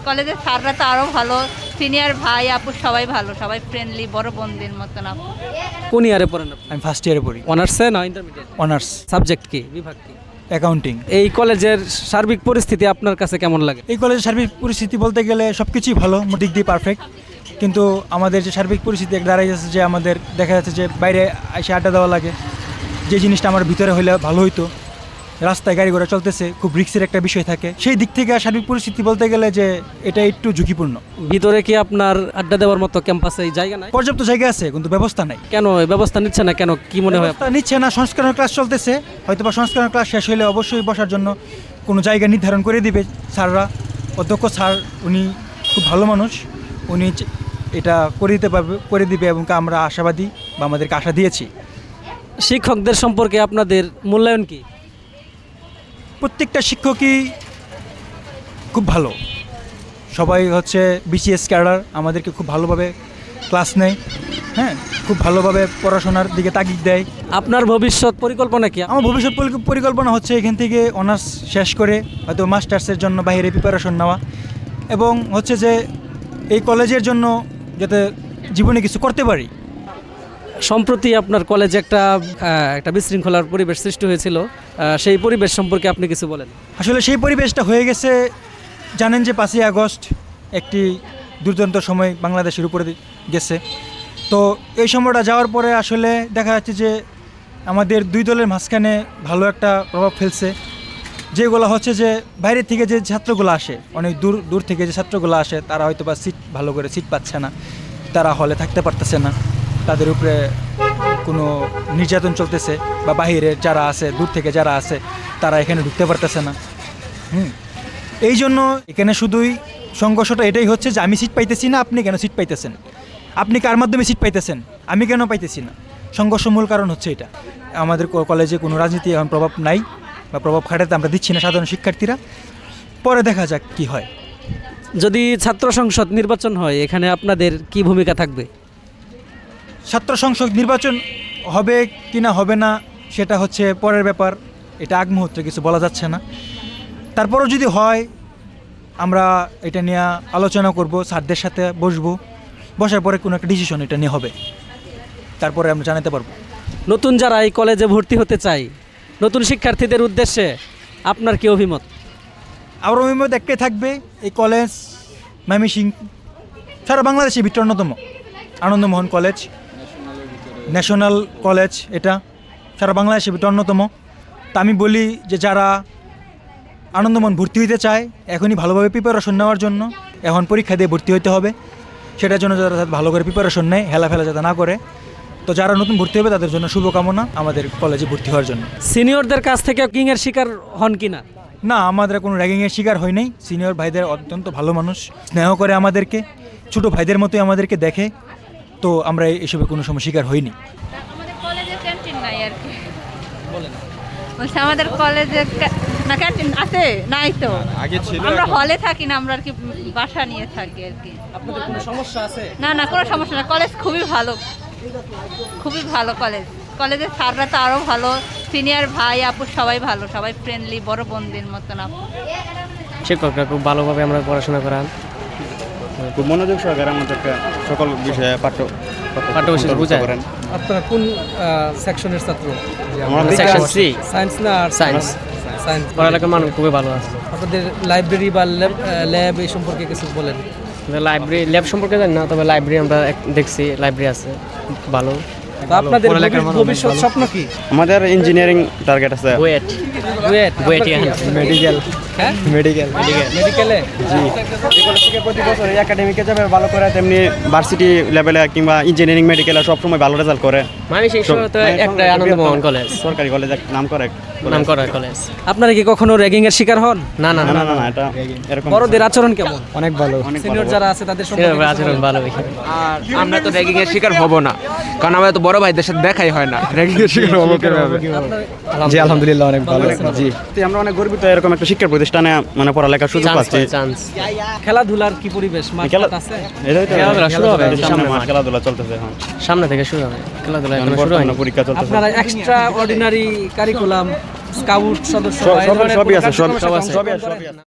কলেজের স্যাররা তো আরও ভালো, সিনিয়র ভাই আপু সবাই ভালো, সবাই ফ্রেন্ডলি, বড় বোনদের মতন আপু। কোন ইয়ারে পড়েন আপনি? আমি ফার্স্ট ইয়ারে পড়ি, অনার্সে না ইন্টারমিডিয়েট? অনার্স সাবজেক্ট কি, বিভাগ কি? অ্যাকাউন্টিং। এই কলেজের সার্বিক পরিস্থিতি আপনার কাছে কেমন লাগে? এই কলেজের সার্বিক পরিস্থিতি বলতে গেলে সব কিছুই ভালো, দিক দিয়ে পারফেক্ট, কিন্তু আমাদের যে সার্বিক পরিস্থিতি দাঁড়াই যাচ্ছে যে আমাদের দেখা যাচ্ছে যে বাইরে এসে আড্ডা দেওয়া লাগে, যে জিনিসটা আমার ভিতরে হইলে ভালো হইতো। রাস্তায় গাড়ি ঘোড়া চলতেছে, খুব রিস্কের একটা বিষয় থাকে, সেই দিক থেকে সার্বিক পরিস্থিতি বলতে গেলে যে এটা একটু ঝুঁকিপূর্ণ। ভিতরে কি আপনার আড্ডা দেওয়ার মতো ক্যাম্পাসে জায়গা নাই? পর্যাপ্ত জায়গা আছে কিন্তু ব্যবস্থা নাই। কেন এই ব্যবস্থা নিচ্ছে না কেন, কি মনে হয়? ব্যবস্থা নিচ্ছে না, সংস্করণ ক্লাস চলতেছে, হয়তো বা সংস্করণ ক্লাস শেষ হলে অবশ্যই বসার জন্য কোনো জায়গা নির্ধারণ করে দিবে স্যাররা। অধ্যক্ষ স্যার উনি খুব ভালো মানুষ, উনি এটা করে দিবে এবং আমরা আশাবাদী বা আমাদেরকে আশা দিয়েছি। শিক্ষকদের সম্পর্কে আপনাদের মূল্যায়ন কি? প্রত্যেকটা শিক্ষকই খুব ভালো, সবাই হচ্ছে বিসিএস ক্যাডার, আমাদেরকে খুব ভালোভাবে ক্লাস নেয়, হ্যাঁ, খুব ভালোভাবে পড়াশোনার দিকে তাগিদ দেয়। আপনার ভবিষ্যৎ পরিকল্পনা কি? আমার ভবিষ্যৎ পরিকল্পনা হচ্ছে এখান থেকে অনার্স শেষ করে হয়তো মাস্টার্সের জন্য বাইরে প্রিপারেশন নেওয়া, এবং হচ্ছে যে এই কলেজের জন্য যাতে জীবনে কিছু করতে পারি। সম্প্রতি আপনার কলেজে একটা বিশৃঙ্খলার পরিবেশ সৃষ্টি হয়েছিল, সেই পরিবেশ সম্পর্কে আপনি কিছু বলেন। আসলে সেই পরিবেশটা হয়ে গেছে, জানেন যে 5ই আগস্ট একটি দুর্দান্ত সময় বাংলাদেশের উপরে গেছে। তো এই সময়টা যাওয়ার পরে আসলে দেখা যাচ্ছে যে আমাদের দুই দলের মাঝখানে ভালো একটা প্রভাব ফেলছে, যেগুলো হচ্ছে যে বাইরে থেকে যে ছাত্রগুলো আসে, অনেক দূর থেকে যে ছাত্রগুলো আসে, তারা হয়তো বা ভালো করে সিট পাচ্ছে না, তারা হলে থাকতে পারতেছে না, তাদের উপরে কোনো নির্যাতন চলতেছে, বা বাইরে যারা আছে, দূর থেকে যারা আছে, তারা এখানে ঢুকতে পারতেছে না। এই জন্য এখানে শুধুই সংঘর্ষটা এটাই হচ্ছে যে আমি সিট পাইতেছি না, আপনি কেন সিট পাইতেছেন, আপনি কার মাধ্যমে সিট পাইতেছেন, আমি কেন পাইতেছি না। সংঘর্ষ মূল কারণ হচ্ছে এটা। আমাদের কলেজে কোনো রাজনীতি এখন প্রভাব নাই, বা প্রভাব খাটাতে আমরা দিচ্ছি না সাধারণ শিক্ষার্থীরা, পরে দেখা যাক কি হয়। যদি ছাত্র সংসদ নির্বাচন হয়, এখানে আপনাদের কি ভূমিকা থাকবে? ছাত্র সংসদ নির্বাচন হবে কি না হবে না সেটা হচ্ছে পরের ব্যাপার, এটা আগ মুহূর্তে কিছু বলা যাচ্ছে না। তারপরও যদি হয় আমরা এটা নিয়ে আলোচনা করব, স্যারদের সাথে বসার পরে কোনো একটা ডিসিশন এটা নিয়ে হবে, তারপরে আমরা জানাতে পারবো। নতুন যারা এই কলেজে ভর্তি হতে চাই, নতুন শিক্ষার্থীদের উদ্দেশ্যে আপনার কি অভিমত? আমার অভিমত একটাই থাকবে, এই কলেজ ময়মনসিংহ সারা বাংলাদেশের ভিতরে অন্যতম আনন্দমোহন কলেজ, ন্যাশনাল কলেজ, এটা সারা বাংলাদেশের ভিতরে অন্যতম। তা আমি বলি যে যারা আনন্দমোহন ভর্তি হইতে চায়, এখনই ভালোভাবে প্রিপারেশন নেওয়ার জন্য, এখন পরীক্ষা দিয়ে ভর্তি হইতে হবে, সেটার জন্য যারা ভালো করে প্রিপারেশন নেয়, হেলাফেলা যাতে না করে। তো যারা নতুন ভর্তি হবে তাদের জন্য শুভকামনা আমাদের কলেজে ভর্তি হওয়ার জন্য। সিনিয়রদের কাছ থেকে কিংয়ের শিকার হন কিনা? না, আমাদের কোনো র্যাগিংয়ের শিকার হয় নাই। সিনিয়র ভাইদের অত্যন্ত ভালো মানুষ, স্নেহ করে আমাদেরকে, ছোটো ভাইদের মতোই আমাদেরকে দেখে, তো আমরা এসবে কোনো সময় শিকার হইনি। আমাদের কলেজে ক্যান্টিন নাই আর কি, বলছে আমাদের কলেজে না ক্যান্টিন আছে, নাই তো, আগে ছিল, আমরা হলে থাকি না, আমরা আর কি বাসা নিয়ে থাকি আর কি। আপনাদের কোনো সমস্যা আছে? না না, কোনো সমস্যা না, কলেজ খুবই ভালো, খুবই ভালো কলেজ। কলেজের স্যাররা তো আরও ভালো, সিনিয়র ভাই আপু সবাই ভালো, সবাই ফ্রেন্ডলি, বড় বোনদের মতন আপু। শিক্ষকরা খুব ভালোভাবে আমরা পড়াশোনা করান, খুব মনোযোগ সহকারে আমাদেরকে সকল বিষয়ে পাঠ্যবস্তু বুঝায়। করেন। আপনারা কোন সেকশনের ছাত্র? আমরা সেকশন সি, সায়েন্স না সায়েন্স। সায়েন্স। পড়ালেখার মান খুবই ভালো আছে। আপনাদের লাইব্রেরি বা ল্যাব এই সম্পর্কে কিছু বলেন। লাইব্রেরি ল্যাব সম্পর্কে জানি না, তবে লাইব্রেরি আমরা দেখছি, লাইব্রেরি আছে ভালো। তো আপনাদের ভবিষ্যৎ স্বপ্ন কি? আমাদের ইঞ্জিনিয়ারিং টার্গেট আছে, বুয়েট মেডিকেল, হ্যাঁ, মেডিকেলে জি। থেকে প্রতি বছর একাডেমিকে যাবে ভালো করে, তেমনি ভার্সিটি লেভেলে কিংবা ইঞ্জিনিয়ারিং মেডিকেলে সবসময় ভালো রেজাল্ট করে। একটা আনন্দমোহন কলেজ, সরকারি কলেজ, নাম করে কলেজ। আপনারা কি কখনো র্যাগিং এর শিকার হন? না না না না, না না, এটা এরকম বড়দের আচরণ কেমন? অনেক ভালো। সিনিয়র যারা আছে তাদের সম্পর্কে আচরণ ভালো। আর আমরা তো র্যাগিং এর শিকার হব না, কারণ আমরা তো বড় ভাইদের সাথে দেখাই হয় না, র্যাগিং এর শিকার হবো কিভাবে? জি আলহামদুলিল্লাহ অনেক ভালো। জি, আমরা অনেক গর্বিত এরকম একটা শিক্ষা প্রতিষ্ঠানে মানে পড়ালেখার সুযোগ পাচ্ছি। চান্স। খেলাধুলার কি পরিবেশ? মাঠ আছে? এটাই তো খেলাধুলা শুরু হবে সামনে মাঠ, খেলাধুলা চলতেছে এখন, সামনে থেকে শুরু হবে খেলাধুলা, এখনো শুরু বর্তমানে হয়নি। পরীক্ষা চলতেছে। আপনারা এক্সট্রা অর্ডিনারি কারিকুলাম, স্কাউট সদস্য, সবই আছে, সবই আছে।